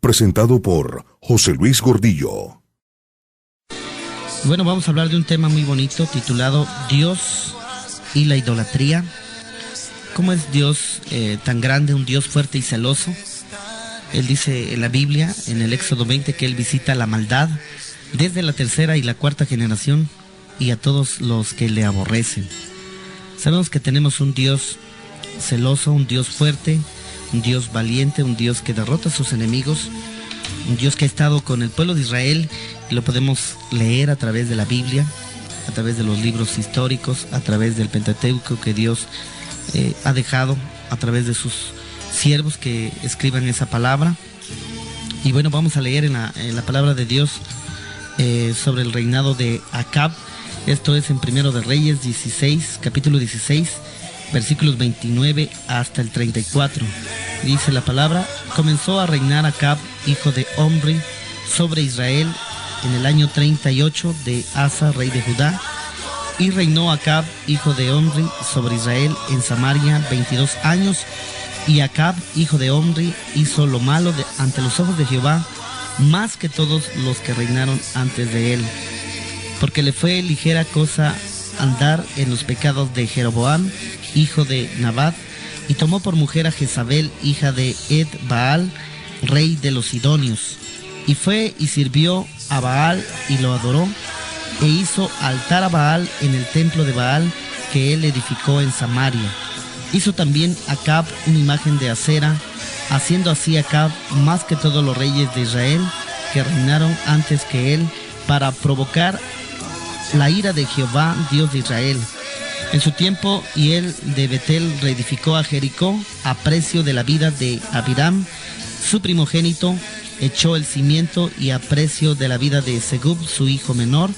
presentado por José Luis Gordillo. Bueno, vamos a hablar de un tema muy bonito titulado Dios y la idolatría. ¿Cómo es Dios tan grande, un Dios fuerte y celoso? Él dice en la Biblia, en el Éxodo 20, que Él visita la maldad desde la tercera y la cuarta generación y a todos los que le aborrecen. Sabemos que tenemos un Dios celoso, un Dios fuerte, un Dios valiente, un Dios que derrota a sus enemigos, un Dios que ha estado con el pueblo de Israel y lo podemos leer a través de la Biblia, a través de los libros históricos, a través del Pentateuco que Dios ha dejado, a través de sus siervos que escriban esa palabra. Y bueno, vamos a leer en la palabra de Dios sobre el reinado de Acab. Esto es en Primero de Reyes 16, capítulo 16, versículos 29 hasta el 34. Dice la palabra: comenzó a reinar Acab, hijo de Omri, sobre Israel en el año 38 de Asa, rey de Judá. Y reinó Acab, hijo de Omri, sobre Israel en Samaria 22 años. Y Acab, hijo de Omri, hizo lo malo ante los ojos de Jehová, más que todos los que reinaron antes de él. Porque le fue ligera cosa andar en los pecados de Jeroboam, hijo de Nabat, y tomó por mujer a Jezabel, hija de Ed-Baal, rey de los Sidonios. Y fue y sirvió a Baal y lo adoró, e hizo altar a Baal en el templo de Baal que él edificó en Samaria. Hizo también Acab una imagen de acera, haciendo así Acab más que todos los reyes de Israel que reinaron antes que él, para provocar la ira de Jehová, Dios de Israel. En su tiempo, y él de Betel reedificó a Jericó a precio de la vida de Abiram, su primogénito, echó el cimiento, y a precio de la vida de Segub, su hijo menor,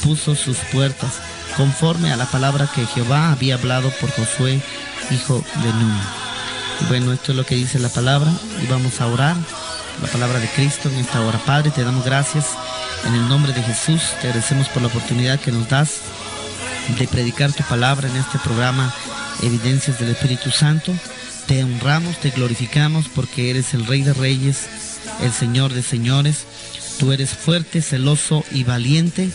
puso sus puertas, conforme a la palabra que Jehová había hablado por Josué, hijo de Nun. Y bueno, esto es lo que dice la palabra, y vamos a orar la palabra de Cristo en esta hora. Padre, te damos gracias en el nombre de Jesús, te agradecemos por la oportunidad que nos das de predicar tu palabra en este programa Evidencias del Espíritu Santo. Te honramos, te glorificamos porque eres el Rey de Reyes, el Señor de Señores. Tú eres fuerte, celoso y valiente.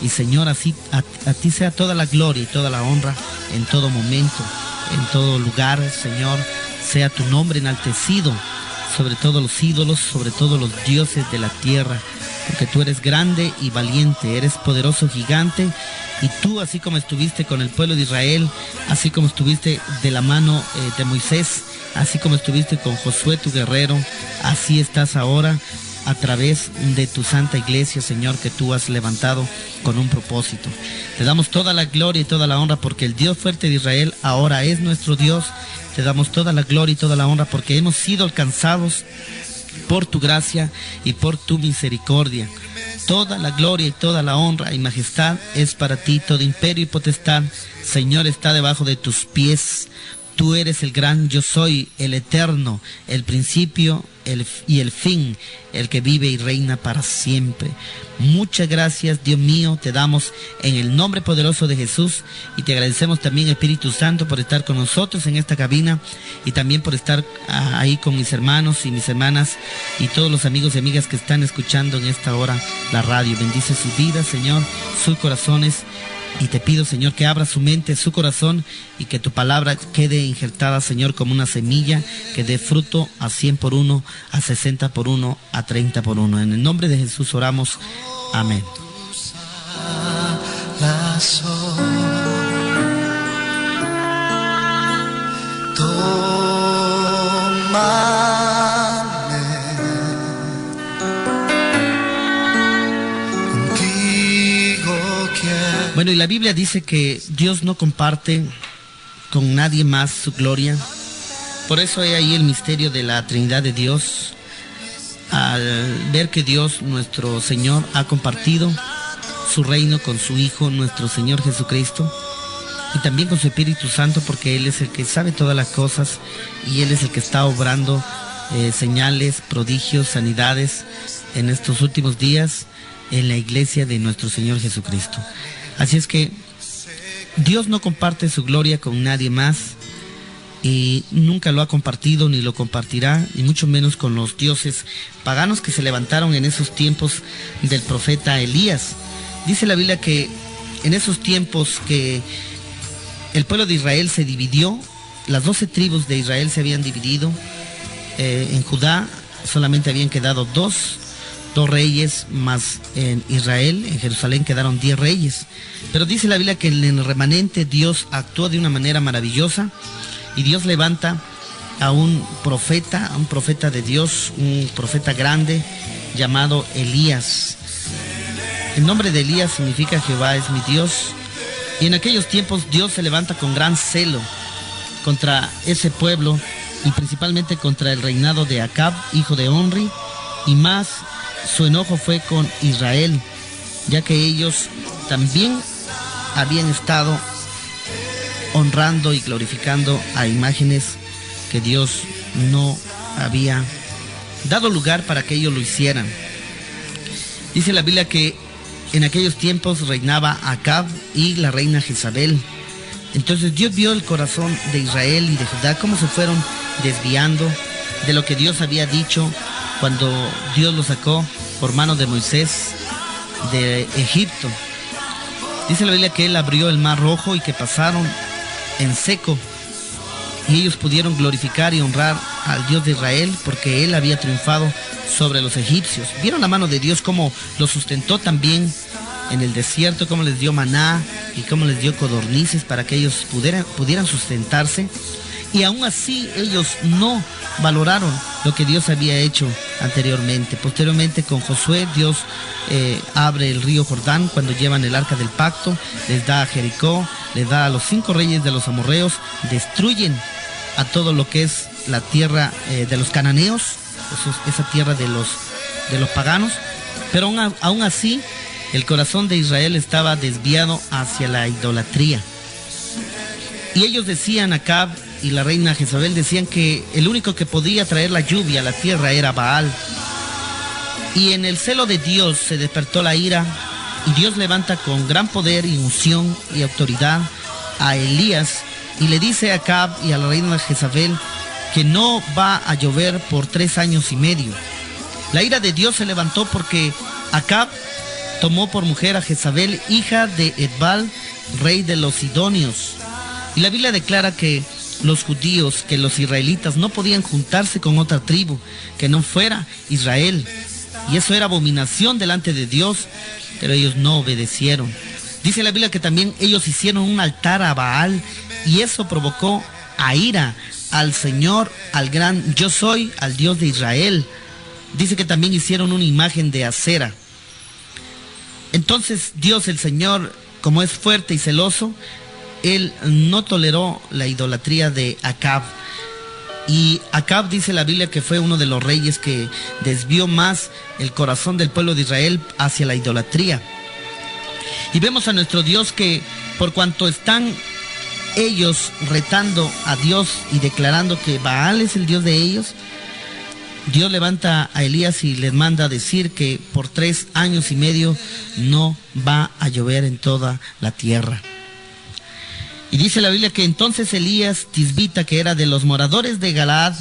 Y Señor, así a ti sea toda la gloria y toda la honra en todo momento, en todo lugar. Señor, sea tu nombre enaltecido sobre todos los ídolos, sobre todos los dioses de la tierra, porque tú eres grande y valiente, eres poderoso gigante. Y tú, así como estuviste con el pueblo de Israel, así como estuviste de la mano de Moisés, así como estuviste con Josué tu guerrero, así estás ahora a través de tu santa iglesia, Señor, que tú has levantado con un propósito. Te damos toda la gloria y toda la honra porque el Dios fuerte de Israel ahora es nuestro Dios. Te damos toda la gloria y toda la honra porque hemos sido alcanzados por tu gracia y por tu misericordia. Toda la gloria y toda la honra y majestad es para ti. Todo imperio y potestad, Señor, está debajo de tus pies. Tú eres el gran yo soy, el eterno, el principio y el fin, el que vive y reina para siempre. Muchas gracias, Dios mío, te damos en el nombre poderoso de Jesús, y te agradecemos también, Espíritu Santo, por estar con nosotros en esta cabina y también por estar ahí con mis hermanos y mis hermanas y todos los amigos y amigas que están escuchando en esta hora la radio. Bendice sus vidas, Señor, sus corazones. Y te pido, Señor, que abra su mente, su corazón, y que tu palabra quede injertada, Señor, como una semilla que dé fruto a 100 por 1, a 60 por 1, a 30 por 1. En el nombre de Jesús oramos. Amén. Bueno, y la Biblia dice que Dios no comparte con nadie más su gloria. Por eso hay ahí el misterio de la Trinidad de Dios. Al ver que Dios, nuestro Señor, ha compartido su reino con su Hijo, nuestro Señor Jesucristo, y también con su Espíritu Santo, porque Él es el que sabe todas las cosas y Él es el que está obrando señales, prodigios, sanidades en estos últimos días en la iglesia de nuestro Señor Jesucristo. Así es que Dios no comparte su gloria con nadie más, y nunca lo ha compartido ni lo compartirá, y mucho menos con los dioses paganos que se levantaron en esos tiempos del profeta Elías. Dice la Biblia que en esos tiempos que el pueblo de Israel se dividió, las 12 tribus de Israel se habían dividido, en Judá solamente habían quedado dos reyes, más en Israel, en Jerusalén, quedaron 10 reyes. Pero dice la Biblia que en el remanente Dios actuó de una manera maravillosa, y Dios levanta a un profeta de Dios, un profeta grande llamado Elías. El nombre de Elías significa Jehová es mi Dios. Y en aquellos tiempos Dios se levanta con gran celo contra ese pueblo, y principalmente contra el reinado de Acab, hijo de Onri, y más su enojo fue con Israel, ya que ellos también habían estado honrando y glorificando a imágenes que Dios no había dado lugar para que ellos lo hicieran. Dice la Biblia que en aquellos tiempos reinaba Acab y la reina Jezabel. Entonces Dios vio el corazón de Israel y de Judá, cómo se fueron desviando de lo que Dios había dicho cuando Dios los sacó por mano de Moisés de Egipto. Dice la Biblia que Él abrió el mar rojo y que pasaron en seco, y ellos pudieron glorificar y honrar al Dios de Israel porque Él había triunfado sobre los egipcios. Vieron la mano de Dios cómo los sustentó también en el desierto, cómo les dio maná y cómo les dio codornices para que ellos pudieran sustentarse. Y aún así ellos no valoraron lo que Dios había hecho anteriormente. Posteriormente con Josué, Dios abre el río Jordán cuando llevan el arca del pacto, les da a Jericó, les da a los 5 reyes de los amorreos, destruyen a todo lo que es la tierra de los cananeos, esa tierra de los paganos. Pero aún así el corazón de Israel estaba desviado hacia la idolatría. Y ellos decían, Acab y la reina Jezabel decían, que el único que podía traer la lluvia a la tierra era Baal. Y en el celo de Dios se despertó la ira, y Dios levanta con gran poder y unción y autoridad a Elías, y le dice a Acab y a la reina Jezabel que no va a llover por 3 años y medio. La ira de Dios se levantó porque Acab tomó por mujer a Jezabel, hija de Edbal, rey de los Sidonios. Y la Biblia declara que los judíos, que los israelitas no podían juntarse con otra tribu que no fuera Israel, y eso era abominación delante de Dios, pero ellos no obedecieron. Dice la Biblia que también ellos hicieron un altar a Baal, y eso provocó a ira al Señor, al gran yo soy, al Dios de Israel. Dice que también hicieron una imagen de acera. Entonces Dios, el Señor, como es fuerte y celoso, Él no toleró la idolatría de Acab. Y Acab, dice la Biblia, que fue uno de los reyes que desvió más el corazón del pueblo de Israel hacia la idolatría. Y vemos a nuestro Dios que, por cuanto están ellos retando a Dios y declarando que Baal es el Dios de ellos, Dios levanta a Elías y les manda a decir que por 3 años y medio no va a llover en toda la tierra. Y dice la Biblia que entonces Elías Tisbita, que era de los moradores de Galaad,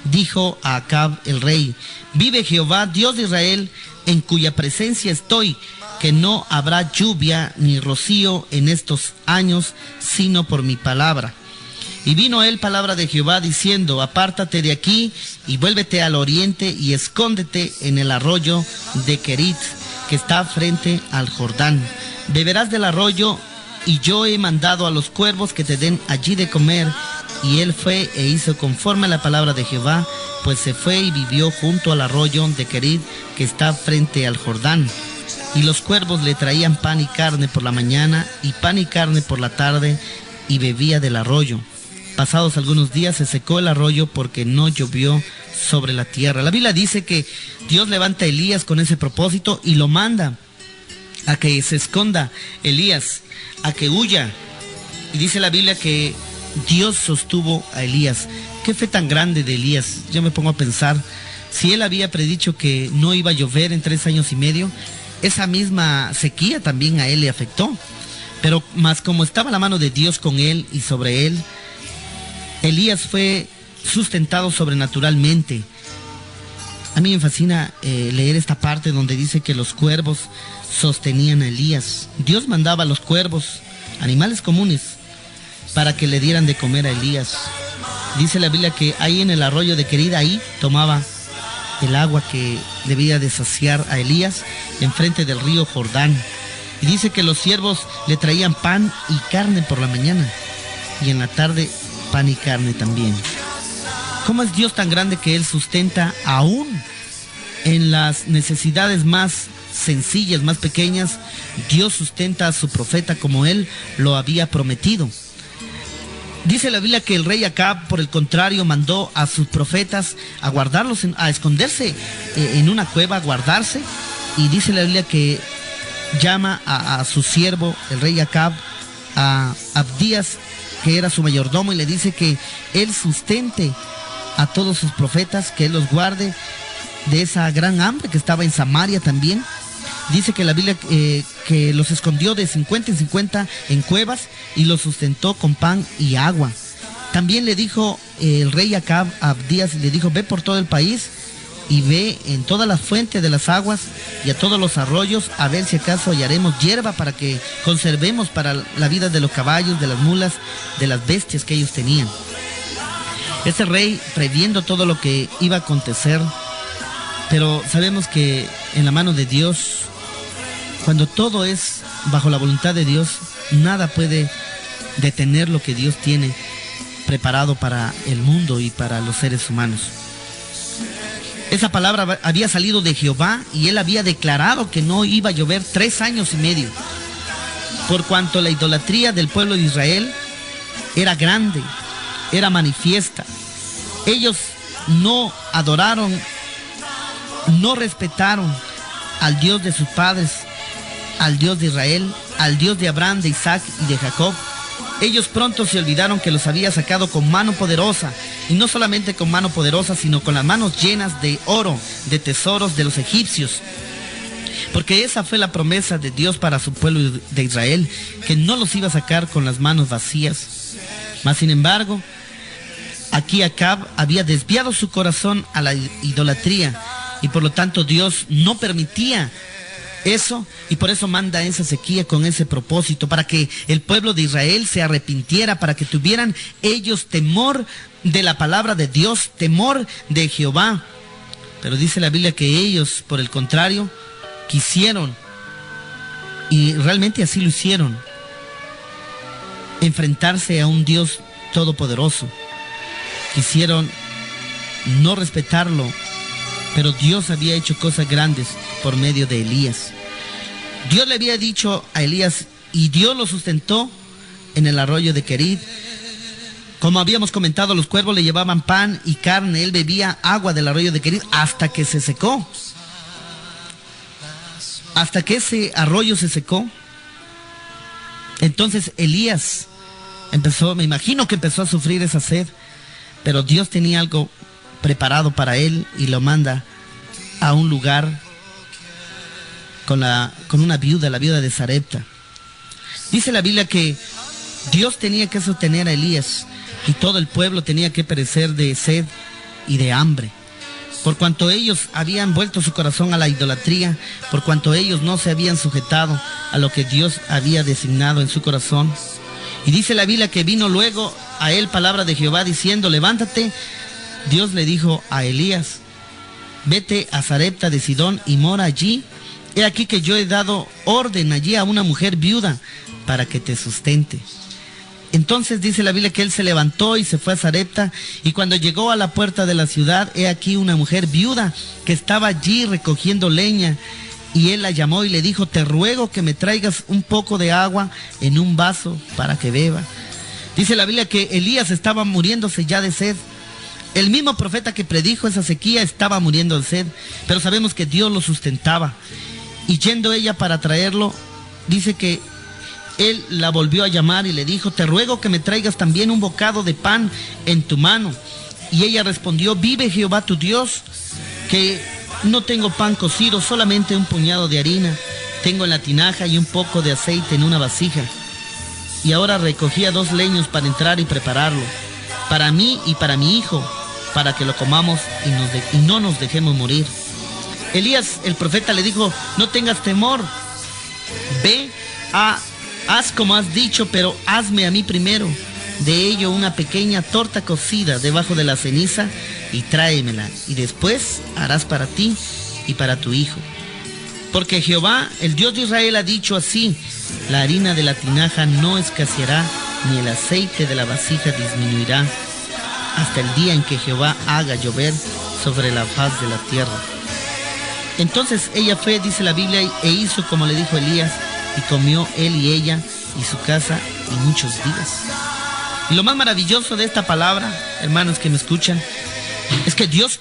dijo a Acab el rey: vive Jehová, Dios de Israel, en cuya presencia estoy, que no habrá lluvia ni rocío en estos años, sino por mi palabra. Y vino a él palabra de Jehová diciendo: apártate de aquí y vuélvete al oriente y escóndete en el arroyo de Querit, que está frente al Jordán. Beberás del arroyo, y yo he mandado a los cuervos que te den allí de comer. Y él fue e hizo conforme a la palabra de Jehová, pues se fue y vivió junto al arroyo de Querit, que está frente al Jordán. Y los cuervos le traían pan y carne por la mañana, y pan y carne por la tarde, y bebía del arroyo. Pasados algunos días se secó el arroyo porque no llovió sobre la tierra. La Biblia dice que Dios levanta a Elías con ese propósito y lo manda a que se esconda Elías, a que huya. Y dice la Biblia que Dios sostuvo a Elías. Qué fe tan grande de Elías. Yo me pongo a pensar, si él había predicho que no iba a llover en 3 años y medio, esa misma sequía también a él le afectó. Pero más como estaba la mano de Dios con él y sobre él, Elías fue sustentado sobrenaturalmente. A mí me fascina leer esta parte donde dice que los cuervos sostenían a Elías. Dios mandaba a los cuervos, animales comunes, para que le dieran de comer a Elías. Dice la Biblia que ahí en el arroyo de Querida, ahí tomaba el agua que debía de saciar a Elías enfrente del río Jordán. Y dice que los siervos le traían pan y carne por la mañana y en la tarde pan y carne también. ¿Cómo es Dios tan grande que Él sustenta aún en las necesidades más sencillas, más pequeñas? Dios sustenta a su profeta como Él lo había prometido. Dice la Biblia que el rey Acab, por el contrario, mandó a sus profetas a guardarlos, a esconderse en una cueva, a guardarse. Y dice la Biblia que llama a su siervo, el rey Acab, a Abdías, que era su mayordomo, y le dice que él sustente a todos sus profetas, que él los guarde de esa gran hambre que estaba en Samaria también. Dice que la Biblia que los escondió de 50 en 50 en cuevas y los sustentó con pan y agua. También le dijo el rey Acab a Abdías, le dijo: ve por todo el país y ve en todas las fuentes de las aguas y a todos los arroyos, a ver si acaso hallaremos hierba para que conservemos para la vida de los caballos, de las mulas, de las bestias que ellos tenían. Ese rey, previendo todo lo que iba a acontecer, pero sabemos que en la mano de Dios, cuando todo es bajo la voluntad de Dios, nada puede detener lo que Dios tiene preparado para el mundo y para los seres humanos. Esa palabra había salido de Jehová y él había declarado que no iba a llover 3 años y medio, por cuanto la idolatría del pueblo de Israel era grande, era manifiesta. Ellos no adoraron, no respetaron al Dios de sus padres, al Dios de Israel, al Dios de Abraham, de Isaac y de Jacob. Ellos pronto se olvidaron que los había sacado con mano poderosa, y no solamente con mano poderosa, sino con las manos llenas de oro, de tesoros de los egipcios. Porque esa fue la promesa de Dios para su pueblo de Israel, que no los iba a sacar con las manos vacías. Mas sin embargo, aquí Acab había desviado su corazón a la idolatría, y por lo tanto Dios no permitía eso, y por eso manda esa sequía con ese propósito, para que el pueblo de Israel se arrepintiera, para que tuvieran ellos temor de la palabra de Dios, temor de Jehová. Pero dice la Biblia que ellos, por el contrario, quisieron, y realmente así lo hicieron, enfrentarse a un Dios todopoderoso. Quisieron no respetarlo, pero Dios había hecho cosas grandes por medio de Elías. Dios le había dicho a Elías, y Dios lo sustentó en el arroyo de Querid. Como habíamos comentado, los cuervos le llevaban pan y carne, él bebía agua del arroyo de Querid hasta que se secó. Hasta que ese arroyo se secó. Entonces Elías empezó, me imagino que empezó a sufrir esa sed, pero Dios tenía algo preparado para él y lo manda a un lugar con una viuda, la viuda de Sarepta. Dice la Biblia que Dios tenía que sostener a Elías y todo el pueblo tenía que perecer de sed y de hambre, por cuanto ellos habían vuelto su corazón a la idolatría, por cuanto ellos no se habían sujetado a lo que Dios había designado en su corazón. Y dice la Biblia que vino luego a él palabra de Jehová diciendo: levántate. Dios le dijo a Elías: vete a Sarepta de Sidón y mora allí. He aquí que yo he dado orden allí a una mujer viuda para que te sustente. Entonces dice la Biblia que él se levantó y se fue a Sarepta, y cuando llegó a la puerta de la ciudad, he aquí una mujer viuda que estaba allí recogiendo leña, y él la llamó y le dijo: te ruego que me traigas un poco de agua en un vaso para que beba. Dice la Biblia que Elías estaba muriéndose ya de sed. El mismo profeta que predijo esa sequía estaba muriendo de sed, pero sabemos que Dios lo sustentaba. Y yendo ella para traerlo, dice que él la volvió a llamar y le dijo: te ruego que me traigas también un bocado de pan en tu mano. Y ella respondió: vive Jehová tu Dios, que no tengo pan cocido, solamente un puñado de harina tengo en la tinaja y un poco de aceite en una vasija. Y ahora recogía 2 leños para entrar y prepararlo, para mí y para mi hijo, para que lo comamos y no nos dejemos morir. Elías, el profeta, le dijo, no tengas temor, ve, haz como has dicho, pero hazme a mí primero de ello una pequeña torta cocida debajo de la ceniza y tráemela, y después harás para ti y para tu hijo. Porque Jehová, el Dios de Israel, ha dicho así, la harina de la tinaja no escaseará, ni el aceite de la vasija disminuirá, hasta el día en que Jehová haga llover sobre la faz de la tierra. Entonces ella fue, dice la Biblia, e hizo como le dijo Elías, y comió él y ella y su casa y muchos días. Y lo más maravilloso de esta palabra, hermanos que me escuchan, es que Dios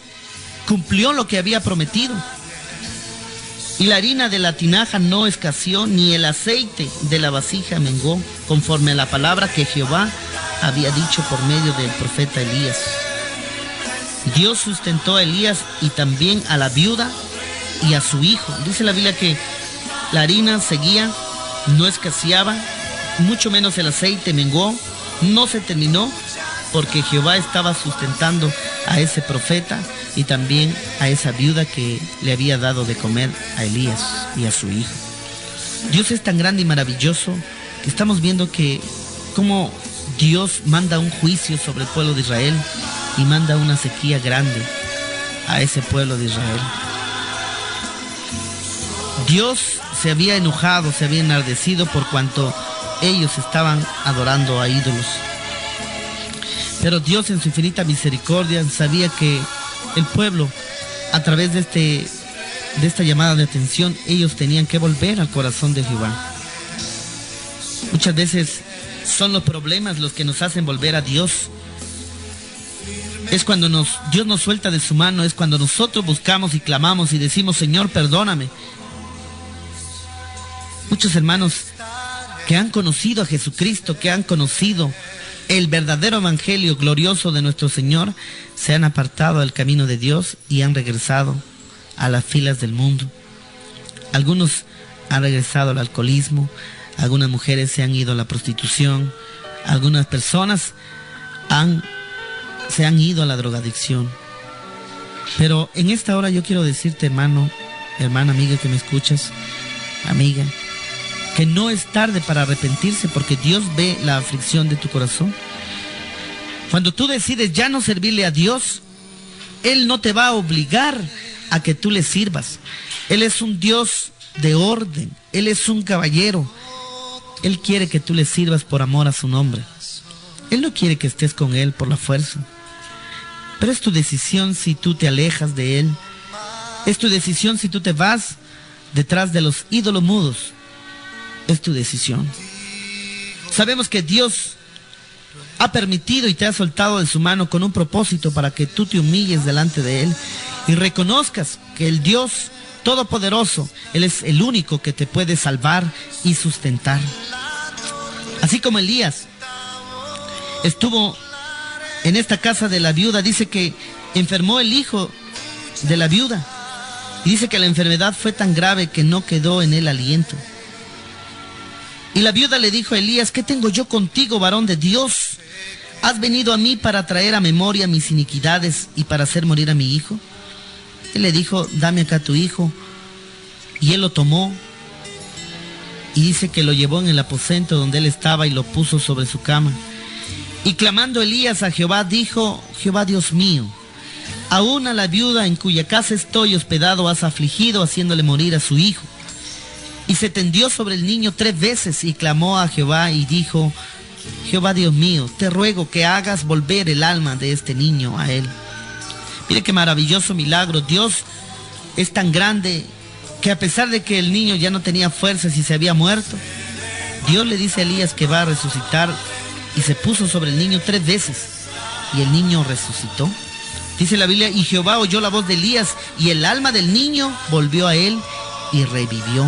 cumplió lo que había prometido. Y la harina de la tinaja no escaseó, ni el aceite de la vasija menguó, conforme a la palabra que Jehová había dicho por medio del profeta Elías. Dios sustentó a Elías y también a la viuda y a su hijo. Dice la Biblia que la harina seguía, no escaseaba, mucho menos el aceite menguó, no se terminó, porque Jehová estaba sustentando a ese profeta y también a esa viuda que le había dado de comer a Elías y a su hijo. Dios es tan grande y maravilloso que estamos viendo que como Dios manda un juicio sobre el pueblo de Israel y manda una sequía grande a ese pueblo de Israel. Dios se había enojado, se había enardecido por cuanto ellos estaban adorando a ídolos. Pero Dios en su infinita misericordia sabía que el pueblo, a través de esta llamada de atención, ellos tenían que volver al corazón de Jehová. Muchas veces son los problemas los que nos hacen volver a Dios. Es cuando Dios nos suelta de su mano, es cuando nosotros buscamos y clamamos y decimos, Señor, perdóname. Muchos hermanos que han conocido a Jesucristo, que han conocido el verdadero evangelio glorioso de nuestro Señor, se han apartado del camino de Dios y han regresado a las filas del mundo. Algunos han regresado al alcoholismo, algunas mujeres se han ido a la prostitución, algunas personas se han ido a la drogadicción. Pero en esta hora yo quiero decirte, hermano, hermana, amiga que me escuchas, amiga, que no es tarde para arrepentirse, porque Dios ve la aflicción de tu corazón. Cuando tú decides ya no servirle a Dios, Él no te va a obligar a que tú le sirvas. Él es un Dios de orden, Él es un caballero. Él quiere que tú le sirvas por amor a su nombre. Él no quiere que estés con Él por la fuerza. Pero es tu decisión si tú te alejas de Él. Es tu decisión si tú te vas detrás de los ídolos mudos. Es tu decisión. Sabemos que Dios ha permitido y te ha soltado de su mano con un propósito para que tú te humilles delante de Él y reconozcas que el Dios Todopoderoso, Él es el único que te puede salvar y sustentar. Así como Elías estuvo en esta casa de la viuda, dice que enfermó el hijo de la viuda y dice que la enfermedad fue tan grave que no quedó en él aliento. Y la viuda le dijo a Elías, ¿qué tengo yo contigo, varón de Dios? ¿Has venido a mí para traer a memoria mis iniquidades y para hacer morir a mi hijo? Él le dijo, dame acá tu hijo. Y él lo tomó y dice que lo llevó en el aposento donde él estaba y lo puso sobre su cama. Y clamando Elías a Jehová, dijo, Jehová Dios mío, aún a la viuda en cuya casa estoy hospedado has afligido, haciéndole morir a su hijo. Y se tendió sobre el niño 3 veces y clamó a Jehová y dijo, Jehová Dios mío, te ruego que hagas volver el alma de este niño a él. Mire qué maravilloso milagro. Dios es tan grande que a pesar de que el niño ya no tenía fuerzas y se había muerto, Dios le dice a Elías que va a resucitar y se puso sobre el niño 3 veces y el niño resucitó. Dice la Biblia, y Jehová oyó la voz de Elías y el alma del niño volvió a él y revivió.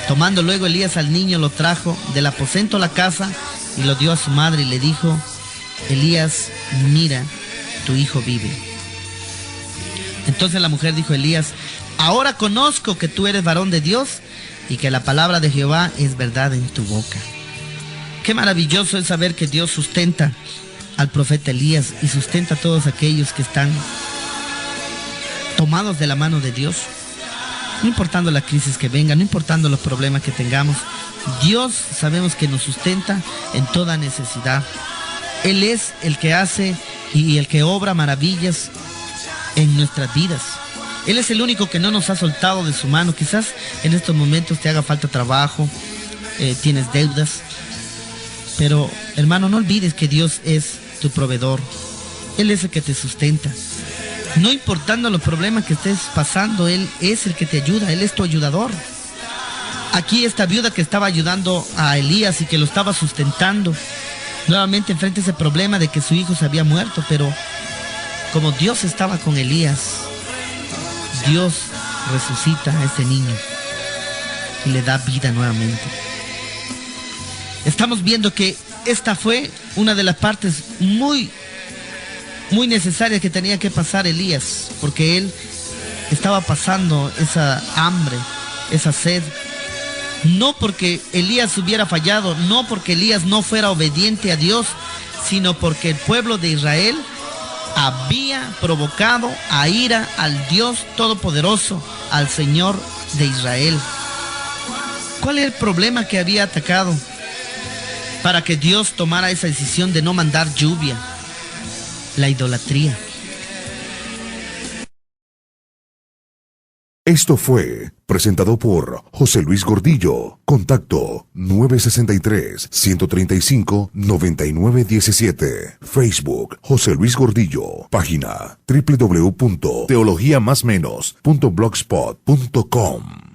Tomando luego Elías al niño, lo trajo del aposento a la casa y lo dio a su madre y le dijo, Elías, mira, tu hijo vive. Entonces la mujer dijo a Elías, ahora conozco que tú eres varón de Dios y que la palabra de Jehová es verdad en tu boca. Qué maravilloso es saber que Dios sustenta al profeta Elías y sustenta a todos aquellos que están tomados de la mano de Dios. No importando la crisis que venga, no importando los problemas que tengamos, Dios sabemos que nos sustenta en toda necesidad. Él es el que hace y el que obra maravillas en nuestras vidas. Él es el único que no nos ha soltado de su mano. Quizás en estos momentos te haga falta trabajo, tienes deudas, pero hermano, no olvides que Dios es tu proveedor. Él es el que te sustenta. No importando los problemas que estés pasando, Él es el que te ayuda, Él es tu ayudador. Aquí esta viuda que estaba ayudando a Elías y que lo estaba sustentando, nuevamente enfrenta ese problema de que su hijo se había muerto, pero como Dios estaba con Elías, Dios resucita a ese niño y le da vida nuevamente. Estamos viendo que esta fue una de las partes muy necesarias que tenía que pasar Elías, porque él estaba pasando esa hambre, esa sed, no porque Elías hubiera fallado, no porque Elías no fuera obediente a Dios, sino porque el pueblo de Israel había provocado a ira al Dios Todopoderoso, al Señor de Israel. ¿Cuál es el problema que había atacado para que Dios tomara esa decisión de no mandar lluvia? La idolatría. Esto fue presentado por José Luis Gordillo. Contacto 963-135-9917. Facebook José Luis Gordillo. Página www.teologiamasmenos.blogspot.com.